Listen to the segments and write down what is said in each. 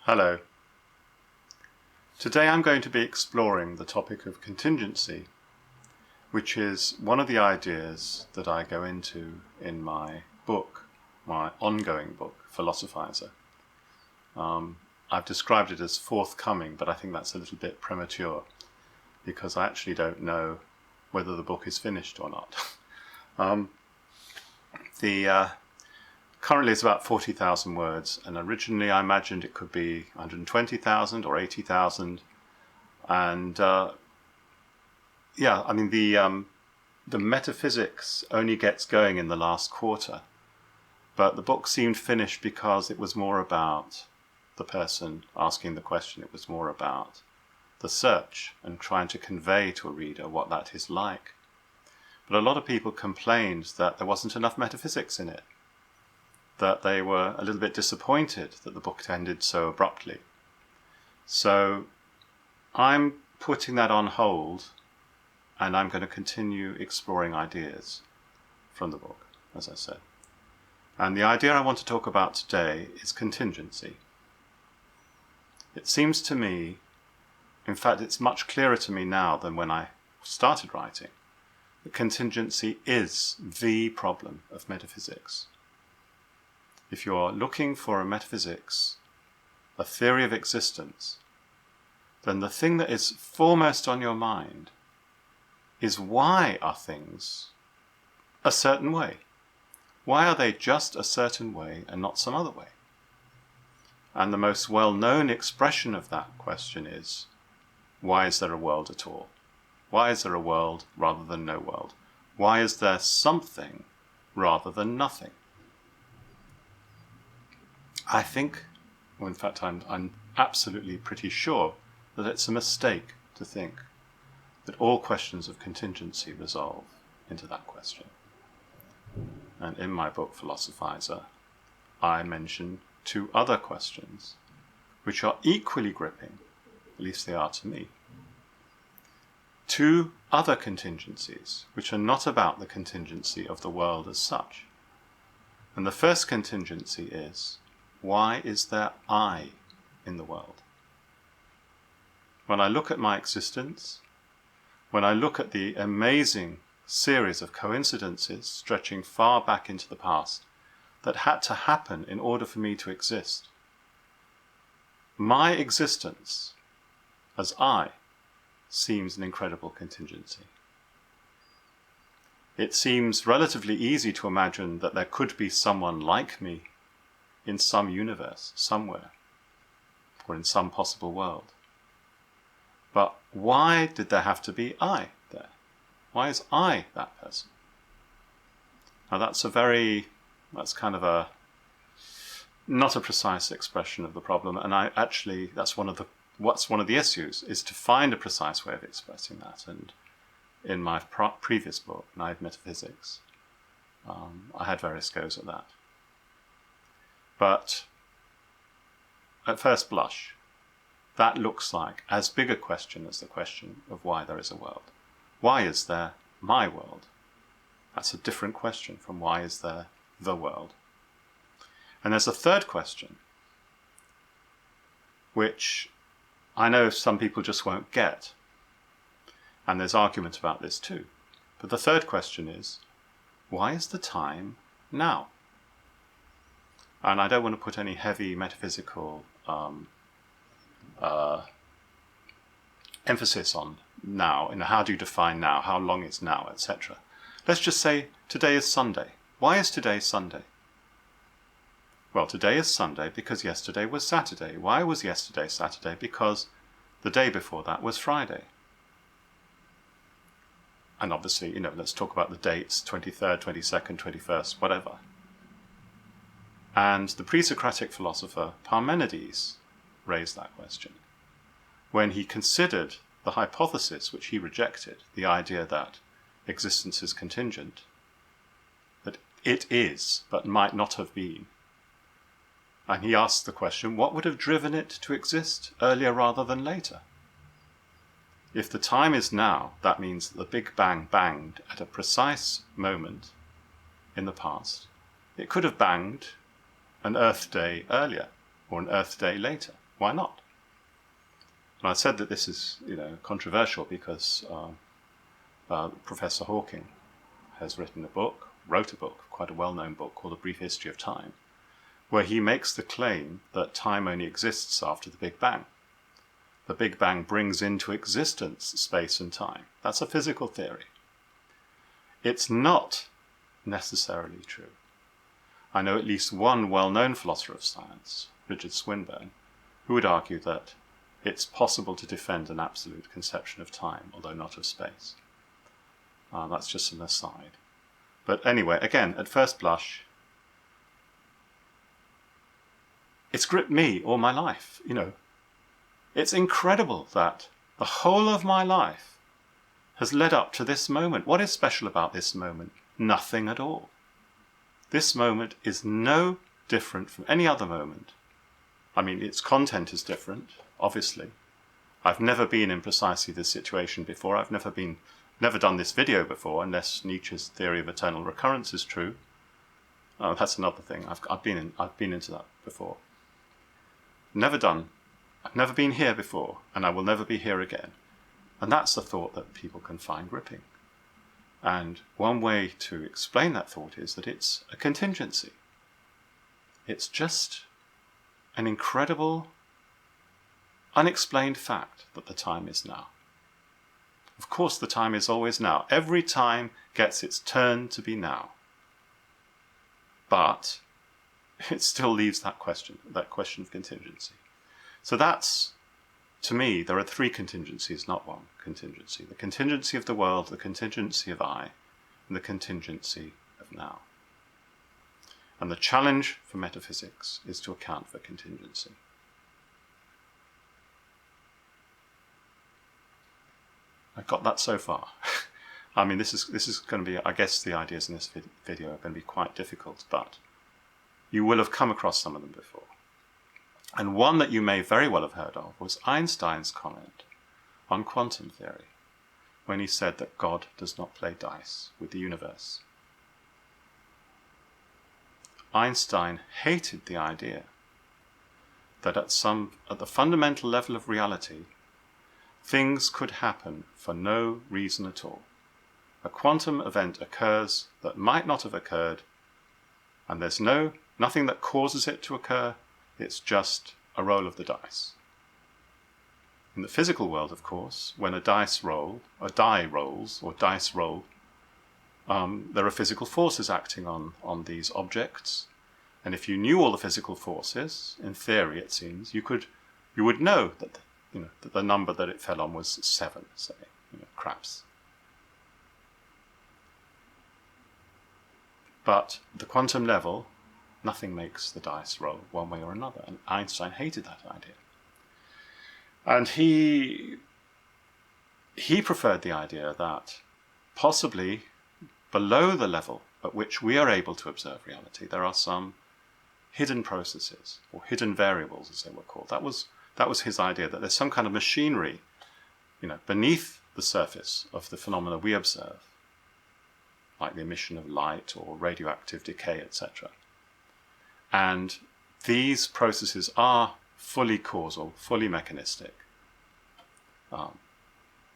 Hello. Today I'm going to be exploring the topic of contingency, which is one of the ideas that I go into in my book, my ongoing book, Philosophizer. I've described it as forthcoming, but I think that's a little bit premature because I actually don't know whether the book is finished or not. Currently it's about 40,000 words, and originally I imagined it could be 120,000 or 80,000. And the metaphysics only gets going in the last quarter. But the book seemed finished because it was more about the person asking the question. It was more about the search and trying to convey to a reader what that is like. But a lot of people complained that there wasn't enough metaphysics in it, that they were a little bit disappointed that the book ended so abruptly. So I'm putting that on hold, and I'm going to continue exploring ideas from the book, as I said. And the idea I want to talk about today is contingency. It seems to me, in fact it's much clearer to me now than when I started writing, that contingency is the problem of metaphysics. If you're looking for a metaphysics, a theory of existence, then the thing that is foremost on your mind is, why are things a certain way? Why are they just a certain way and not some other way? And the most well-known expression of that question is, why is there a world at all? Why is there a world rather than no world? Why is there something rather than nothing? I think, well, in fact I'm absolutely pretty sure that it's a mistake to think that all questions of contingency resolve into that question. And in my book, Philosophizer, I mention two other questions which are equally gripping, at least they are to me. Two other contingencies which are not about the contingency of the world as such. And the first contingency is, why is there I in the world? When I look at my existence, when I look at the amazing series of coincidences stretching far back into the past that had to happen in order for me to exist, my existence as I seems an incredible contingency. It seems relatively easy to imagine that there could be someone like me in some universe, somewhere, or in some possible world. But why did there have to be I there? Why is I that person? Now that's kind of not a precise expression of the problem, and that's one of the issues, is to find a precise way of expressing that. And in my previous book, Naive Metaphysics, I had various goes at that. But at first blush, that looks like as big a question as the question of why there is a world. Why is there my world? That's a different question from why is there the world. And there's a third question, which I know some people just won't get. And there's argument about this too. But the third question is, why is the time now? And I don't want to put any heavy metaphysical emphasis on now, how do you define now, how long is now, etc. Let's just say today is Sunday. Why is today Sunday? Well, today is Sunday because yesterday was Saturday. Why was yesterday Saturday? Because the day before that was Friday. And obviously, let's talk about the dates, 23rd, 22nd, 21st, whatever. And the pre-Socratic philosopher Parmenides raised that question when he considered the hypothesis which he rejected, the idea that existence is contingent, that it is but might not have been. And he asked the question, what would have driven it to exist earlier rather than later? If the time is now, that means that the Big Bang banged at a precise moment in the past. It could have banged an Earth day earlier or an Earth day later, Why not? And I said that this is, controversial because Professor Hawking has wrote a book, quite a well-known book called A Brief History of Time, where he makes the claim that time only exists after the Big Bang. The Big Bang brings into existence space and time. That's a physical theory. It's not necessarily true. I know at least one well-known philosopher of science, Richard Swinburne, who would argue that it's possible to defend an absolute conception of time, although not of space. That's just an aside. But anyway, again, at first blush, it's gripped me all my life. It's incredible that the whole of my life has led up to this moment. What is special about this moment? Nothing at all. This moment is no different from any other moment. I mean, its content is different, obviously. I've never been in precisely this situation before. I've never done this video before, unless Nietzsche's theory of eternal recurrence is true. That's another thing. I've been into that before. I've never been here before, and I will never be here again. And that's the thought that people can find gripping. And one way to explain that thought is that it's a contingency. It's just an incredible, unexplained fact that the time is now. Of course, the time is always now. Every time gets its turn to be now. But it still leaves that question of contingency. So that's, to me, there are three contingencies, not one contingency. The contingency of the world, the contingency of I, and the contingency of now. And the challenge for metaphysics is to account for contingency. I've got that so far. I mean, this is going to be, I guess the ideas in this video are going to be quite difficult, but you will have come across some of them before. And one that you may very well have heard of was Einstein's comment on quantum theory, when he said that God does not play dice with the universe. Einstein hated the idea that at the fundamental level of reality, things could happen for no reason at all. A quantum event occurs that might not have occurred, and there's nothing that causes it to occur. It's just a roll of the dice. In the physical world, of course, when a die rolls, there are physical forces acting on these objects. And if you knew all the physical forces, in theory it seems, you would know that that the number that it fell on was 7, say, craps. But at the quantum level, nothing makes the dice roll one way or another. And Einstein hated that idea. And he preferred the idea that possibly below the level at which we are able to observe reality, there are some hidden processes, or hidden variables as they were called. That was his idea, that there's some kind of machinery, beneath the surface of the phenomena we observe, like the emission of light or radioactive decay, etc. And these processes are fully causal, fully mechanistic.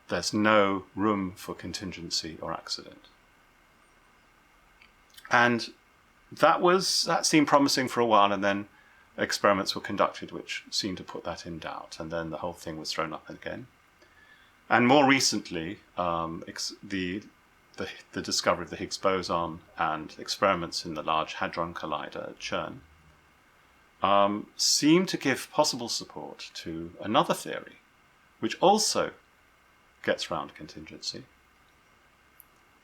There's no room for contingency or accident. And that seemed promising for a while, and then experiments were conducted which seemed to put that in doubt, and then the whole thing was thrown up again. And more recently, the discovery of the Higgs boson and experiments in the Large Hadron Collider at CERN seem to give possible support to another theory, which also gets round contingency,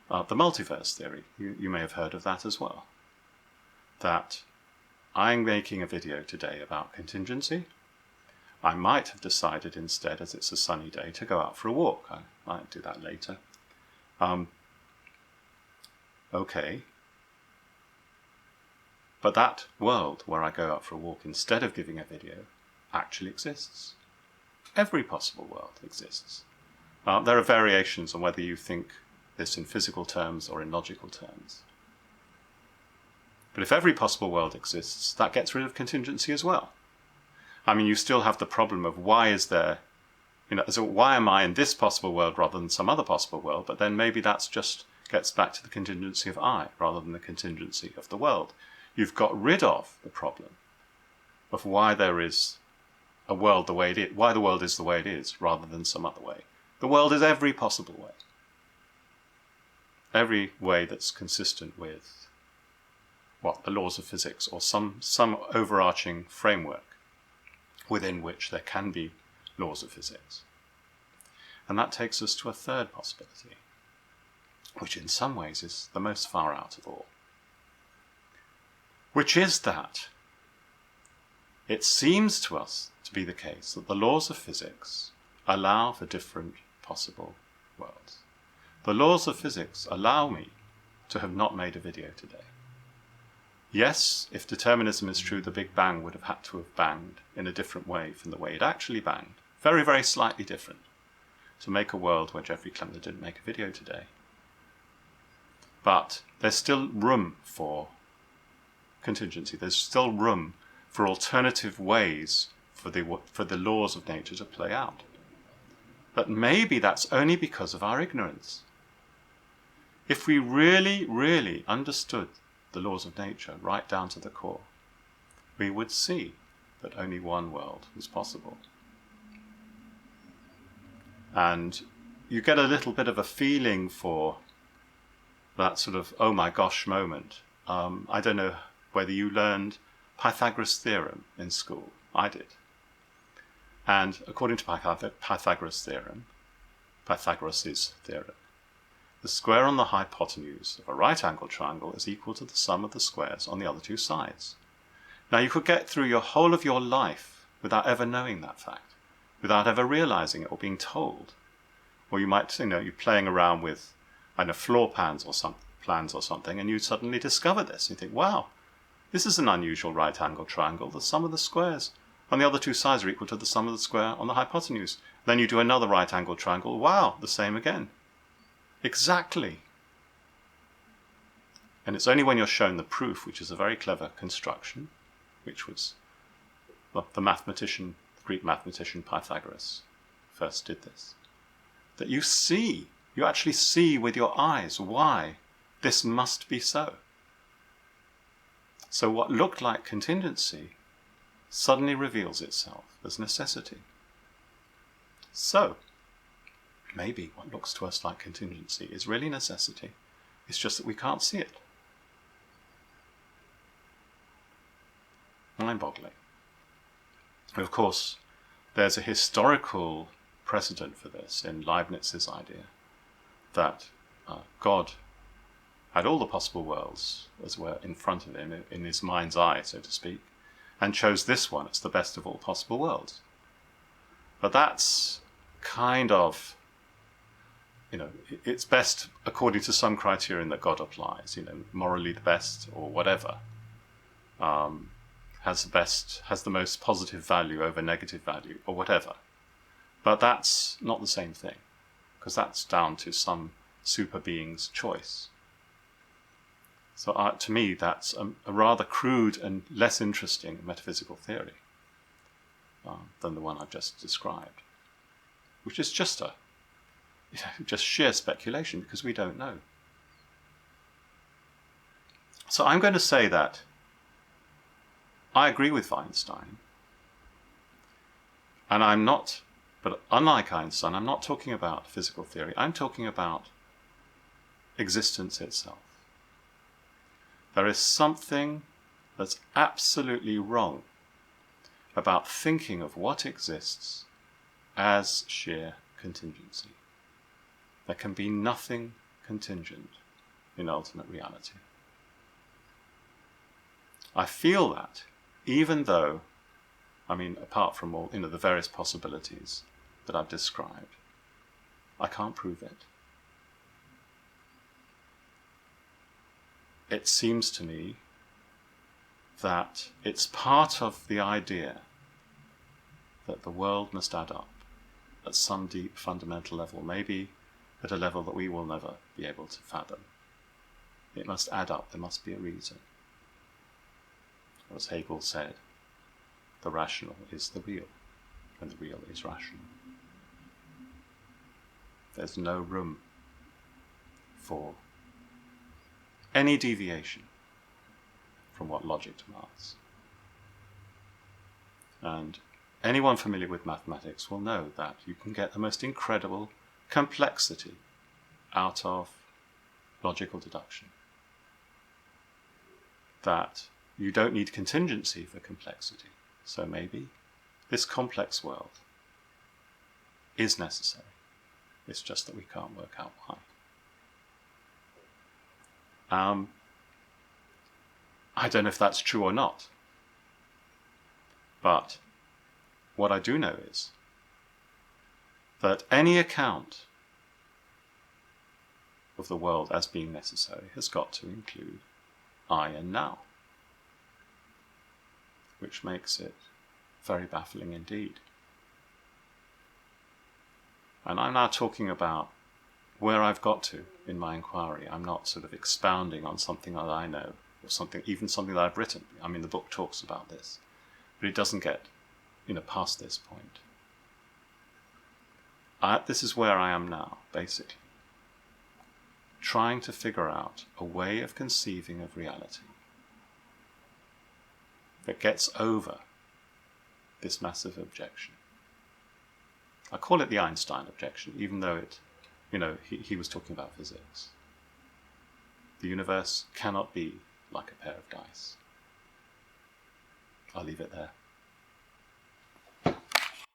the multiverse theory. You may have heard of that as well. That I'm making a video today about contingency. I might have decided instead, as it's a sunny day, to go out for a walk. I might do that later. Okay. But that world where I go out for a walk instead of giving a video actually exists. Every possible world exists. There are variations on whether you think this in physical terms or in logical terms. But if every possible world exists, that gets rid of contingency as well. I mean, you still have the problem of why is there, so why am I in this possible world rather than some other possible world? But then maybe that's just gets back to the contingency of I rather than the contingency of the world. You've got rid of the problem of why there is a world the way it is, why the world is the way it is, rather than some other way. The world is every possible way. Every way that's consistent with the laws of physics or some overarching framework within which there can be laws of physics. And that takes us to a third possibility, which in some ways is the most far out of all, which is that it seems to us to be the case that the laws of physics allow for different possible worlds. The laws of physics allow me to have not made a video today. Yes, if determinism is true, the Big Bang would have had to have banged in a different way from the way it actually banged. Very, very slightly different, to make a world where Jeffrey Klempner didn't make a video today. But there's still room for contingency. There's still room for alternative ways for the laws of nature to play out. But maybe that's only because of our ignorance. If we really, really understood the laws of nature right down to the core, we would see that only one world was possible. And you get a little bit of a feeling for that sort of, oh my gosh moment. I don't know whether you learned Pythagoras' theorem in school. I did. And according to Pythagoras' theorem, the square on the hypotenuse of a right-angled triangle is equal to the sum of the squares on the other two sides. Now you could get through your whole of your life without ever knowing that fact, without ever realizing it or being told. Or you might, you're playing around with, floor plans or something, and you suddenly discover this. You think, wow, this is an unusual right-angled triangle. The sum of the squares on the other two sides are equal to the sum of the square on the hypotenuse. Then you do another right-angled triangle. Wow, the same again. Exactly. And it's only when you're shown the proof, which is a very clever construction, which was the Greek mathematician Pythagoras first did this, that you actually see with your eyes why this must be so. So what looked like contingency suddenly reveals itself as necessity. So maybe what looks to us like contingency is really necessity. It's just that we can't see it. Mind-boggling. Of course, there's a historical precedent for this in Leibniz's idea that God had all the possible worlds as were in front of him, in his mind's eye, so to speak, and chose this one as the best of all possible worlds. But that's kind of, it's best according to some criterion that God applies, morally the best or whatever, has the most positive value over negative value or whatever. But that's not the same thing, because that's down to some super being's choice. So to me, that's a rather crude and less interesting metaphysical theory than the one I've just described, which is just just sheer speculation, because we don't know. So I'm going to say that I agree with Einstein, and but unlike Einstein, I'm not talking about physical theory, I'm talking about existence itself. There is something that's absolutely wrong about thinking of what exists as sheer contingency. There can be nothing contingent in ultimate reality. I feel that, even though, apart from all, the various possibilities that I've described, I can't prove it. It seems to me that it's part of the idea that the world must add up at some deep fundamental level, maybe at a level that we will never be able to fathom. It must add up, there must be a reason. As Hegel said, the rational is the real, and the real is rational. There's no room for any deviation from what logic demands. And anyone familiar with mathematics will know that you can get the most incredible complexity out of logical deduction. That you don't need contingency for complexity. So maybe this complex world is necessary. It's just that we can't work out why. I don't know if that's true or not. But what I do know is that any account of the world as being necessary has got to include I and now, which makes it very baffling indeed. And I'm now talking about where I've got to in my inquiry. I'm not sort of expounding on something that I know, or even something that I've written. I mean, the book talks about this, but it doesn't get, past this point. This is where I am now, basically, trying to figure out a way of conceiving of reality that gets over this massive objection. I call it the Einstein objection, even though he was talking about physics. The universe cannot be like a pair of dice. I'll leave it there.